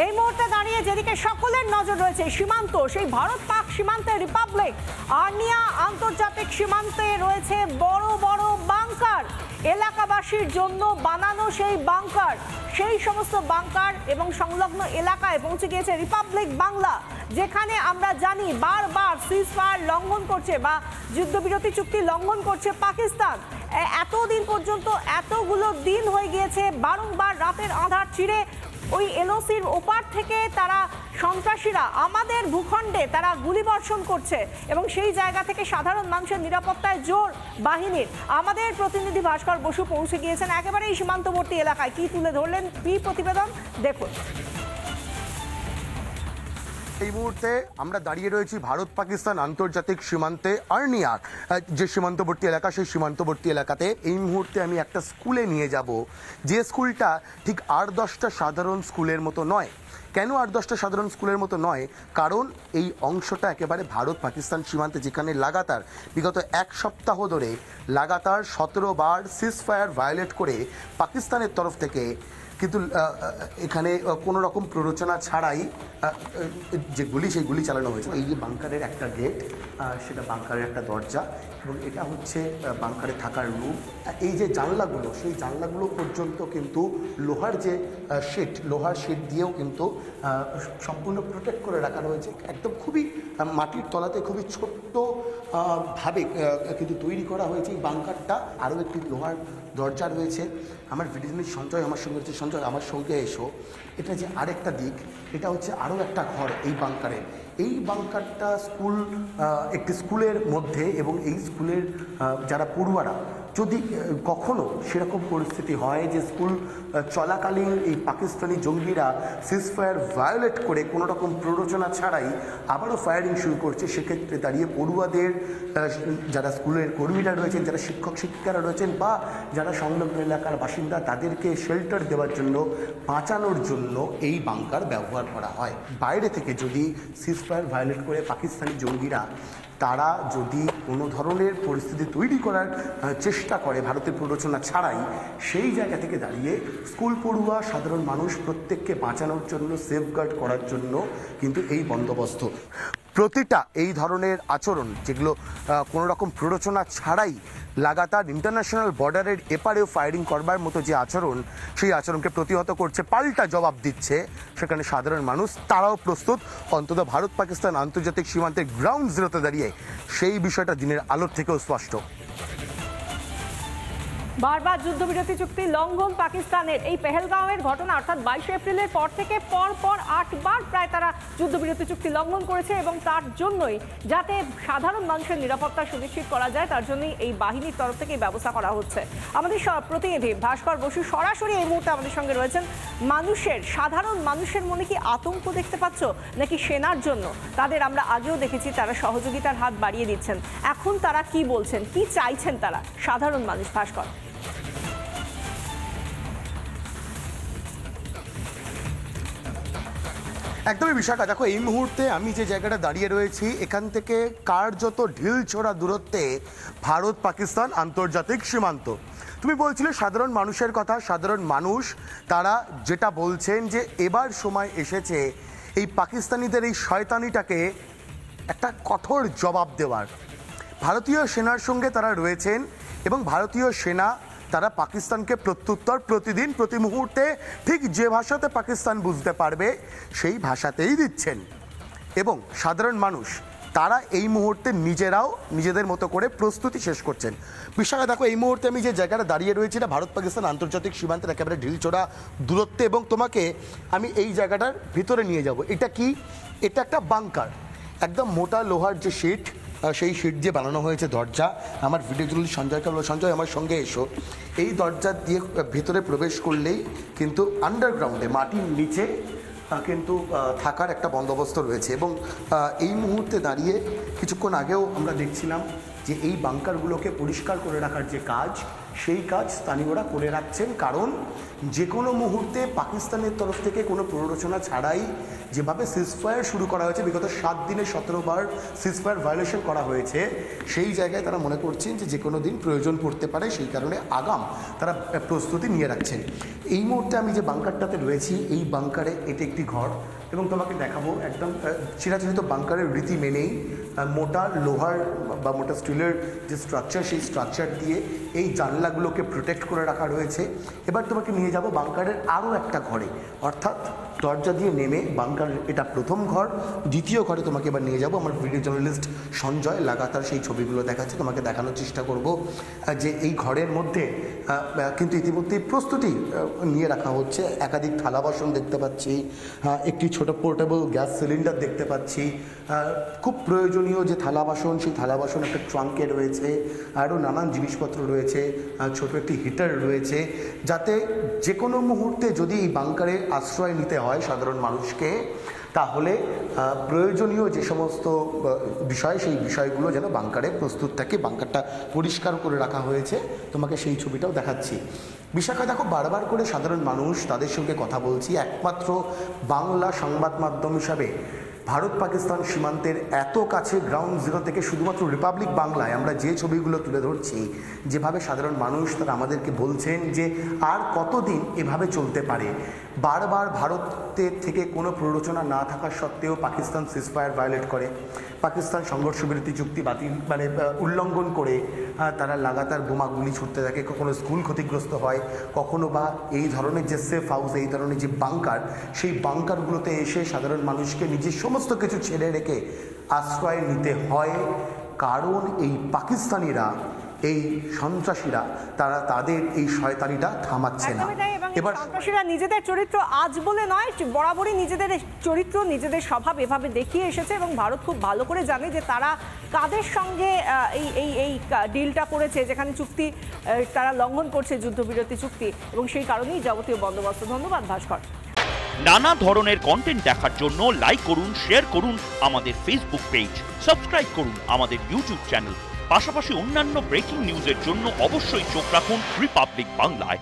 এই মুহূর্তে দাঁড়িয়ে যেদিকে সকলের নজর রয়েছে সীমান্ত, সেই ভারত পাক সীমান্তে রিপাবলিক আর্নিয়া আন্তর্জাতিক সীমান্তে রয়েছে বড় বড় বাংকার। এলাকাবাসীর জন্য বানানো সেই বাংকার, সেই সমস্ত বাংকার এবং সংলগ্ন এলাকায় পৌঁছে গিয়েছে রিপাবলিক বাংলা, যেখানে আমরা জানি বারবার সিজফায়ার লঙ্ঘন করছে বা যুদ্ধবিরতি চুক্তি লঙ্ঘন করছে পাকিস্তান। এতদিন পর্যন্ত এতগুলো দিন হয়ে গিয়েছে বারংবার রাতের আঁধার চিরে ওই এলওসির ওপার থেকে তারা সন্ত্রাসীরা আমাদের ভূখণ্ডে তারা গুলিবর্ষণ করছে এবং সেই জায়গা থেকে সাধারণ মানুষের নিরাপত্তায় জোর বাহিনীর। আমাদের প্রতিনিধি ভাস্কর বসু পৌঁছে গিয়েছেন একেবারে এই সীমান্তবর্তী এলাকায়। কি তুলে ধরলেন, কি প্রতিবেদন দেখুন। এই মুহূর্তে আমরা দাঁড়িয়ে রয়েছি ভারত পাকিস্তান আন্তর্জাতিক সীমান্তে আর্নিয়ার যে সীমান্তবর্তী এলাকা, সেই সীমান্তবর্তী এলাকাতে এই মুহূর্তে আমি একটা স্কুলে নিয়ে যাব, যে স্কুলটা ঠিক 8-10টা সাধারণ স্কুলের মতো নয়। কেন 8-10টা সাধারণ স্কুলের মতো নয়? কারণ এই অংশটা একেবারে ভারত পাকিস্তান সীমান্তে, যেখানে লাগাতার বিগত এক সপ্তাহ ধরে লাগাতার 17 বার সিজফায়ার ভায়োলেট করে পাকিস্তানের তরফ থেকে কিন্তু এখানে কোনো রকম প্ররোচনা ছাড়াই যে গুলি, সেই গুলি চালানো হয়েছে। এই যে বাংকারের একটা গেট, সেটা বাংকারের একটা দরজা এবং এটা হচ্ছে বাংকারে থাকার রুম। এই যে জানলাগুলো, সেই জানলাগুলো পর্যন্ত কিন্তু লোহার যে লোহার শিট দিয়েও কিন্তু সম্পূর্ণ প্রোটেক্ট করে রাখা রয়েছে। একদম খুবই মাটির তলাতে খুবই ছোট্ট ভাবে কিন্তু তৈরি করা হয়েছে এই বাংকারটা। আরও একটি লোহার দরজা রয়েছে। আমার ভিডিও সঞ্জয় আমার সঙ্গে রয়েছে। সঞ্জয়, আমার সঙ্গে এসো। এটা যে আরেকটা দিক, এটা হচ্ছে আরও একটা ঘর এই বাংকারে। এই বাংকারটা একটি স্কুলের মধ্যে এবং এই স্কুলের যারা পড়ুয়ারা, যদি কখনো সেরকম পরিস্থিতি হয় যে স্কুল চলাকালীন এই পাকিস্তানি জঙ্গিরা সিজফায়ার ভায়োলেট করে কোনো রকম প্ররোচনা ছাড়াই আবারও ফায়ারিং শুরু করছে, সেক্ষেত্রে দাঁড়িয়ে পড়ুয়াদের, যারা স্কুলের কর্মীরা রয়েছেন, যারা শিক্ষক শিক্ষিকারা রয়েছেন বা যারা সংলগ্ন এলাকার বাসিন্দা, তাদেরকে শেল্টার দেওয়ার জন্য, বাঁচানোর জন্য এই বাংকার ব্যবহার করা হয়। বাইরে থেকে যদি সিজফায়ার ভায়োলেট করে পাকিস্তানি জঙ্গিরা তারা যদি কোনো ধরনের পরিস্থিতি তৈরি করার চেষ্টা করে ভারতের প্ররোচনা ছাড়াই, সেই জায়গা থেকে দাঁড়িয়ে স্কুল পড়ুয়া সাধারণ মানুষ প্রত্যেককে বাঁচানোর জন্য, সেফগার্ড করার জন্য কিন্তু এই বন্দোবস্ত। প্রতিটা এই ধরনের আচরণ, যেগুলো কোনো রকম প্ররোচনা ছাড়াই লাগাতার ইন্টারন্যাশনাল বর্ডারের এপারেও ফায়ারিং করবার মতো যে আচরণ, সেই আচরণকে প্রতিহত করছে, পাল্টা জবাব দিচ্ছে সেখানে সাধারণ মানুষ। তারাও প্রস্তুত, অন্তত ভারত পাকিস্তান আন্তর্জাতিক সীমান্তের গ্রাউন্ড জিরোতে দাঁড়িয়ে সেই বিষয়টা দিনের আলোর থেকেও স্পষ্ট। বারবার যুদ্ধবিরতি চুক্তি লঙ্ঘন পাকিস্তানের। এই পেহেলগাঁওয়ের ঘটনা অর্থাৎ 22 এপ্রিলের পর থেকে পর 8 বার প্রায় তারা যুদ্ধবিরতি চুক্তি লঙ্ঘন করেছে এবং তার জন্যই, যাতে সাধারণ মানুষের নিরাপত্তা সুনিশ্চিত করা যায়, তার জন্যই এই বাহিনীর তরফ থেকে ব্যবস্থা করা হচ্ছে। আমাদের প্রতিনিধি ভাস্কর বসু সরাসরি এই মুহূর্তে আমাদের সঙ্গে রয়েছেন। সাধারণ মানুষের মনে কি আতঙ্ক দেখতে পাচ্ছ, নাকি সেনার জন্য? তাদের আমরা আগেও দেখেছি তারা সহযোগিতার হাত বাড়িয়ে দিচ্ছেন। এখন তারা কি বলছেন, কি চাইছেন তারা সাধারণ মানুষ? ভাস্কর। একদমই বিশাখা, দেখো এই মুহূর্তে আমি যে জায়গাটা দাঁড়িয়ে রয়েছি, এখান থেকে কার্যত ঢিল ছোড়া দূরত্বে ভারত পাকিস্তান আন্তর্জাতিক সীমান্ত। তুমি বলছিলে সাধারণ মানুষের কথা। সাধারণ মানুষ তারা যেটা বলছেন যে এবার সময় এসেছে এই পাকিস্তানিদের এই শয়তানিটাকে একটা কঠোর জবাব দেওয়ার। ভারতীয় সেনার সঙ্গে তারা রয়েছেন এবং ভারতীয় সেনা তারা পাকিস্তানকে প্রত্যুত্তর প্রতিদিন, প্রতি মুহূর্তে ঠিক যে ভাষাতে পাকিস্তান বুঝতে পারবে সেই ভাষাতেই দিচ্ছেন। এবং সাধারণ মানুষ তারা এই মুহূর্তে নিজেরাও নিজেদের মতো করে প্রস্তুতি শেষ করছেন। বিশাখা, দেখো এই মুহূর্তে আমি যে জায়গাটা দাঁড়িয়ে রয়েছি না ভারত পাকিস্তান আন্তর্জাতিক সীমান্তের একেবারে ঢিলছোড়া দূরত্বে, এবং তোমাকে আমি এই জায়গাটার ভিতরে নিয়ে যাব। এটা কি? এটা একটা বাংকার, একদম মোটা লোহার যে শিট, সেই শিট দিয়ে বানানো হয়েছে দরজা। আমার ভিডিও জুড়ে সঞ্জয়কে বলো, সঞ্জয় আমার সঙ্গে এসো। এই দরজা দিয়ে ভেতরে প্রবেশ করলেই কিন্তু আন্ডারগ্রাউন্ডে, মাটির নিচে কিন্তু থাকার একটা বন্দোবস্ত রয়েছে। এবং এই মুহূর্তে দাঁড়িয়ে কিছুক্ষণ আগেও আমরা দেখছিলাম যে এই বাংকারগুলোকে পরিষ্কার করে রাখার যে কাজ, সেই কাজ স্থানীয়রা করে রাখছেন, কারণ যে কোনো মুহূর্তে পাকিস্তানের তরফ থেকে কোনো প্ররোচনা ছাড়াই যেভাবে সিজফায়ার শুরু করা হয়েছে, বিগত 7 দিনে 17 বার সিজফায়ার ভায়োলেশন করা হয়েছে, সেই জায়গায় তারা মনে করছেন যে কোনো দিন প্রয়োজন পড়তে পারে, সেই কারণে আগাম তারা প্রস্তুতি নিয়ে রাখছেন। এই মুহূর্তে আমি যে বাংকারটাতে রয়েছি, এই বাংকারে এটি একটি ঘর, এবং তোমাকে দেখাবো একদম চিরাচরিত বাংকারের রীতি মেনেই মোটা লোহার বা মোটা স্টিলের যে স্ট্রাকচার, সেই স্ট্রাকচার দিয়ে এই জানলাগুলোকে প্রোটেক্ট করে রাখা রয়েছে। এবার তোমাকে নিয়ে যাব বাংকারের আরও একটা ঘরে, অর্থাৎ দরজা দিয়ে নেমে বাংকারের এটা প্রথম ঘর। দ্বিতীয় ঘরে তোমাকে এবার নিয়ে যাব, আমার ভিডিও জার্নালিস্ট সঞ্জয় লাগাতার সেই ছবিগুলো দেখাচ্ছে, তোমাকে দেখানোর চেষ্টা করব যে এই ঘরের মধ্যে কিন্তু ইতিমধ্যেই প্রস্তুতি নিয়ে রাখা হচ্ছে। একাধিক থালা বাসন দেখতে পাচ্ছি, একটি ছোট পোর্টেবল গ্যাস সিলিন্ডার দেখতে পাচ্ছি, খুব প্রয়োজনীয় যে থালা বাসন, সেই থালা বাসন একটা ট্রাঙ্কে রয়েছে, আরও নানান জিনিসপত্র রয়েছে, ছোট একটি হিটার রয়েছে, যাতে যে কোনো মুহূর্তে যদি এই বাংকারে আশ্রয় নিতে হয় সাধারণ মানুষকে, তাহলে প্রয়োজনীয় যে সমস্ত বিষয়, সেই বিষয়গুলো যেন বাংকারে প্রস্তুত থাকে। বাংকারটা পরিষ্কার করে রাখা হয়েছে, তোমাকে সেই ছবিটাও দেখাচ্ছি। বিশাখা, দেখো বারবার করে সাধারণ মানুষ তাদের সঙ্গে কথা বলছি, একমাত্র বাংলা সংবাদ মাধ্যম হিসাবে ভারত পাকিস্তান সীমান্তের এত কাছে গ্রাউন্ড জিরো থেকে শুধুমাত্র রিপাবলিক বাংলায় আমরা যে ছবিগুলো তুলে ধরছি, যেভাবে সাধারণ মানুষ তারা আমাদেরকে বলছেন যে আর কতদিন এভাবে চলতে পারে। বারবার ভারতের থেকে কোনো প্ররোচনা না থাকা সত্ত্বেও পাকিস্তান সিজফায়ার ভায়োলেট করে, পাকিস্তান সংঘর্ষ বিরতি চুক্তি বাতিল উল্লঙ্ঘন করে তারা লাগাতার বোমাগুলি ছুটতে থাকে, কখনো স্কুল ক্ষতিগ্রস্ত হয়, কখনো বা এই ধরনের যে সেফ হাউস, এই ধরনের যে বাংকার, সেই বাংকারগুলোতে এসে সাধারণ মানুষকে নিজের সমস্ত কিছু ছেড়ে রেখে আশ্রয় নিতে হয়, কারণ এই পাকিস্তানিরা, এই সন্ত্রাসীরা তারা তাদের এই শয়তানিটা থামাচ্ছে না। এবার সন্ত্রাসীরা নিজেদের চরিত্র আজ বলে নয়, বরাবরই নিজেদের চরিত্র, নিজেদের স্বভাব এভাবে দেখিয়ে এসেছে, এবং ভারত খুব ভালো করে জানে যে তারা কাদের সঙ্গে এই ডিলটা করেছে, যেখানে চুক্তি তারা লঙ্ঘন করছে, যুদ্ধবিরতি চুক্তি, এবং সেই কারণেই যাবতীয় বন্দোবস্ত। ধন্যবাদ ভাস্কর। নানা ধরনের কন্টেন্ট দেখার জন্য লাইক করুন, শেয়ার করুন আমাদের ফেসবুক পেজ, সাবস্ক্রাইব করুন আমাদের ইউটিউব চ্যানেল। পাশাপাশি অন্যান্য ব্রেকিং নিউজের জন্য অবশ্যই চোখ রাখুন রিপাবলিক বাংলায়।